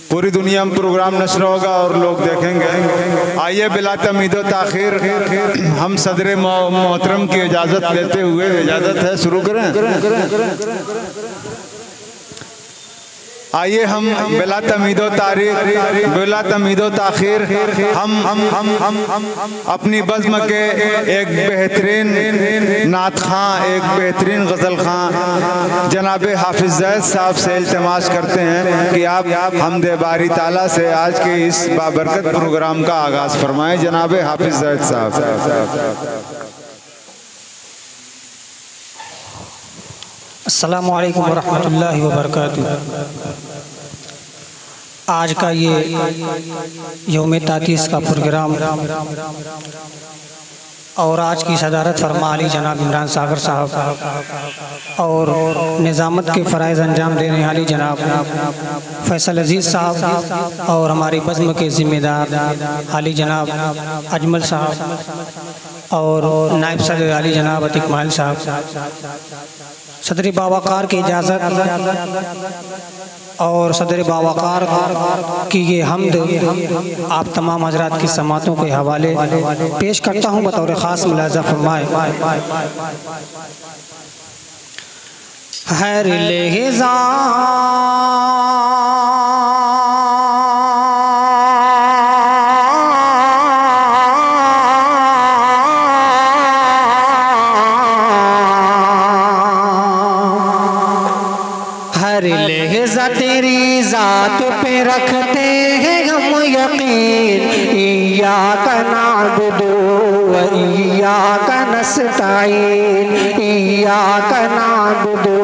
पूरी दुनिया में प्रोग्राम नशर होगा और लोग देखेंगे। आइए बिला तमीदो ताखिर हम सदर मोहतरम की इजाज़त लेते हुए, इजाज़त है, शुरू करें। आइए हम बिला तमीदो ताखिर हम अपनी बज़्म के एक बेहतरीन नात खां, एक बेहतरीन गज़ल खां जनाब हाफिज़ ज़ैद साहब से इल्तिमास करते हैं कि आप हमदे बारी ताला से आज के इस बाबरकत प्रोग्राम का आगाज़ फरमाएं। जनाब हाफिज़ ज़ैद साहब। अस्सलामु अलैकुम वरहमतुल्लाहि वबरकातुहू। आज का ये यौम तातीस का प्रोग्राम और आज की सदारत फरमा अली जनाब इमरान सागर साहब और निज़ामत के फ़राइज़ अंजाम देने वाली जनाब फैसल अजीज़ साहब और हमारी बज़्म के ज़िम्मेदार अली जनाब अजमल साहब और नायब सदर अली जनाब अतिक माहिल साहब, सदर बावकार की इजाज़त और सदर बावकार की ये हम्द आप तमाम हजरात की समातों के हवाले पेश करता हूँ बतौर ख़ास मुलाज़ा फरमाए। हर लहज़ा तेरी ज़ात पे रखते हैं हम यकीन, इय्याका नअबुदु व इय्याका नस्तईन, इय्याका नअबुदु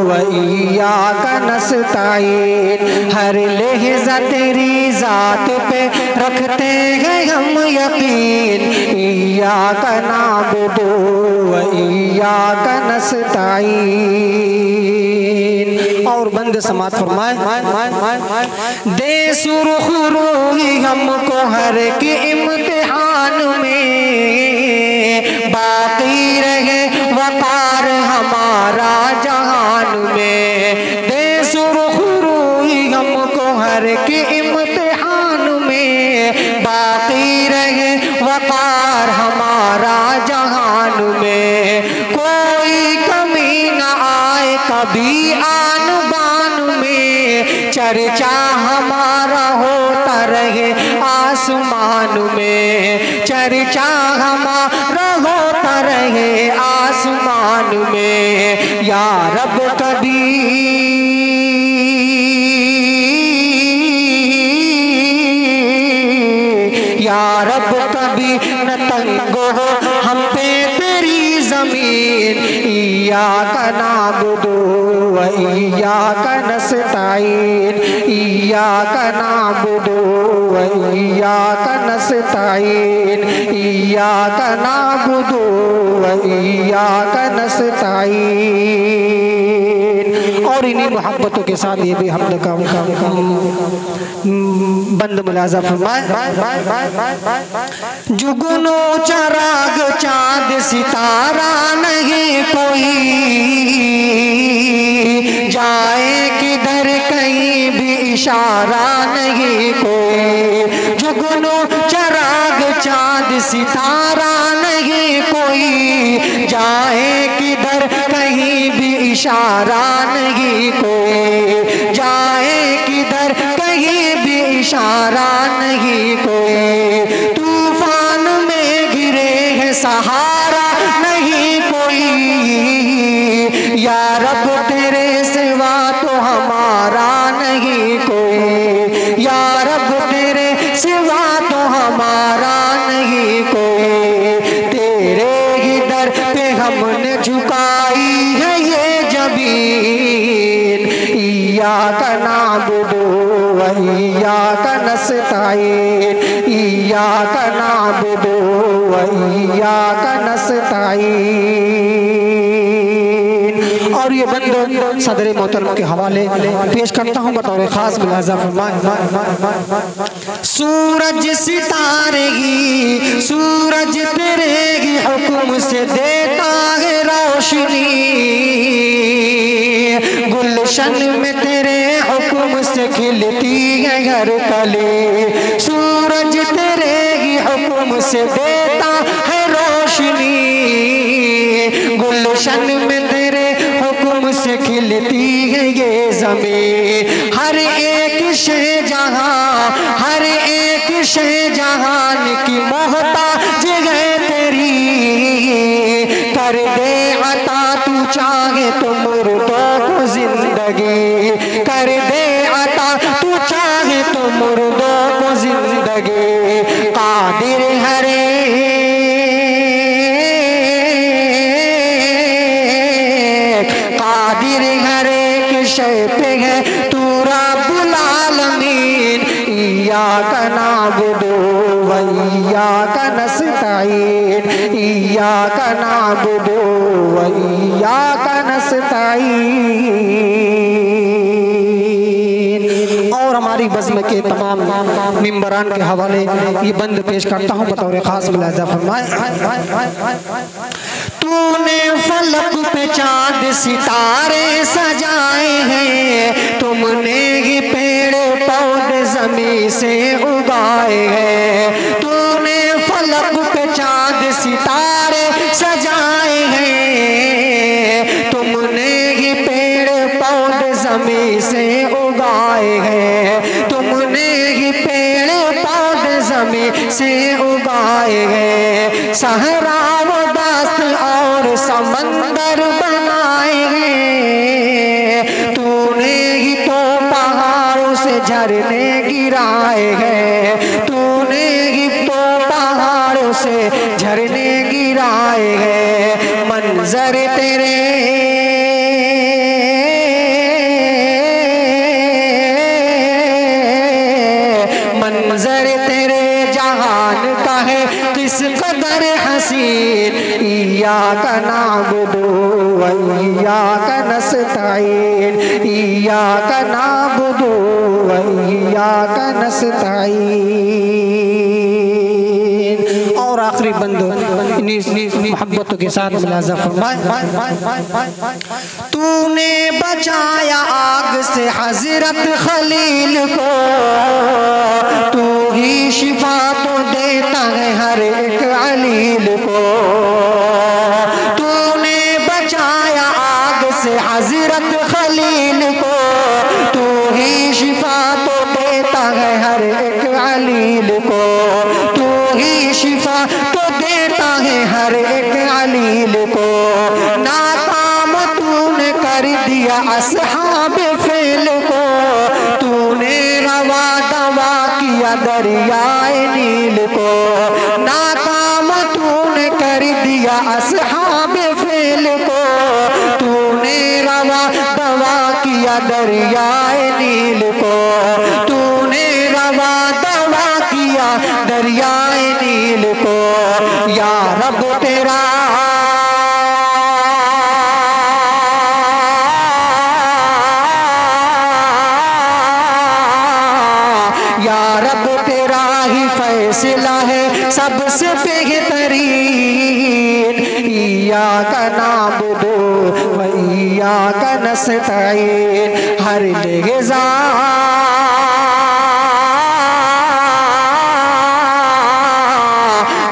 व इय्याका नस्तईन। हर लहज़ा तेरी ज़ात पे रखते हैं हम यकीन, इय्याका नअबुदु व इय्याका नस्तईन। और बंद समात फरमाए। दे सुर्ख रूही हमको हर के इम्तिहान में, बाकी रहे वकार हमारा जहान में। दे सुर्ख रूही हमको हर के इम्तिहान में, बाकी रहे वकार हमारा जहान में। कोई कमी न आए कभी आन बान में, चर्चा हमारा होता रहे आसमान में, चर्चा हमारा होता रहे आसमान में। या रब कभी या रब कभी न तंग हो हम पे तेरी ज़मीन, इय्याका नअबुदु व इय्याका नस्तईन, इय्याका नअबुदु व इय्याका नस्तईन, इय्याका नअबुदु व इय्याका नस्तईन। और इन्हीं मोहब्बतों के साथ ये भी हमने काम बंद मुलाज़ा फरमाए। जुगनू चराग चाँद सितारा नहीं कोई, जाए किधर कहीं भी इशारा नहीं कोई। जुगनू चराग चाँद सितारा नहीं कोई, जाए किधर कहीं भी इशारा नहीं कोई, जाए किधर कहीं भी इशारा नहीं कोई। तूफान में गिरे हैं सहारा नहीं कोई, या रब तेरे सिवा तो हमारा नहीं कोई, या रब तेरे सिवा तो हमारा नहीं कोई। तेरे ही दर पे हमने झुकाई है ये जमीन, इय्याका नअबुदु व इय्याका नस्तईन, इय्याका नअबुदु व इय्याका नस्तईन। और ये बंद सदर मोहतरम के हवाले पेश करता हूँ बतौर खास मुलाज़ा फरमाए। सूरज सितारे ही सूरज तेरे ही हुक्म से देता है रोशनी, गुलशन में तेरे से खिलती है हर कली, सूरज तेरे ही हुक्म से देता है रोशनी, गुलशन में तेरे हुक्म से खिलती है ये ज़मीं। हर एक शे जहां, हर एक शे जहान की मोहताज है तेरी, कर दे अता तू चाहे तो मुर्दों को जिंदगी, कर दे अता तू चाहे तो मुर्दों को जिंदगी। कादिर हरे कादिर हरे के शय पे है तू रब्बुल आलमीन। इय्याका नअबुदु व इय्याका नस्तईन, इय्याका नअबुदु व इय्याका नस्तईन। और हमारी बज़्म के तमाम मिंबरान के हवाले ये बंद पेश करता हूँ बतौर खास मुलाज़ा फरमाए। तूने फलक पे चांद सितारे सजाए हैं, तुमने ही पेड़ पौधे ज़मीन से उगाए हैं। तूने फलक पे चांद सितारे सजाए हैं, तुमने ही पेड़ पौधे ज़मीन से उगाए हैं, तुमने ही पेड़ पौधे ज़मीन से उगाए हैं। सहरा व दास्त और समंदर बनाए हैं, तूने ही तो पहाड़ों से झरने गिराए हैं, तूने ही तो पहाड़ों से झरने गिराए हैं। मंजर तेरे मंजर तेरे जहान का है किस कदर हसीन। इय्याका नअबुदु व इय्याका नस्तईन, इय्याका नअबुदु व इय्याका नस्तईन। और आखिरी बंद मोहब्बतों के साथ मुलाज़ा फरमाए। तूने बचाया आग से हज़रत खलील को, तू ही शिफा तो देता है हर एक अलील को। तूने बचाया आग से हज़रत खलील को, तू ही शिफा तो देता है हर एक अलील को, तू ही शिफा तो देता है हर एक अलील को। नाकाम तूने कर दिया असहाब फील को, तूने रवा दवा किया दरियाए नील को। नाकाम तूने कर दिया असहाब फील को, तूने रवा दवा किया दरियाए नील को, तूने रवा दवा किया दरियाए नील को। या रब तेरा या रब तेरा ही फैसला है सबसे बेहतरीन। इय्याका नअबुदु व इय्याका नस्तईन। हर लहज़ा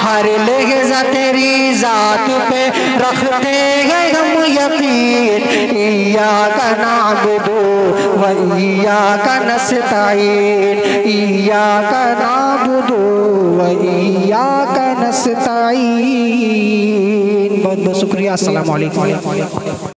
हर लहज़ा तेरी ज़ात पे रखते हैं हम यकीन। इय्याका नअबुदु व इय्याका नस्तईन, इय्याका नअबुदु व इय्याका नस्तईन। बहुत बहुत शुक्रिया। अस्सलामु अलैकुम।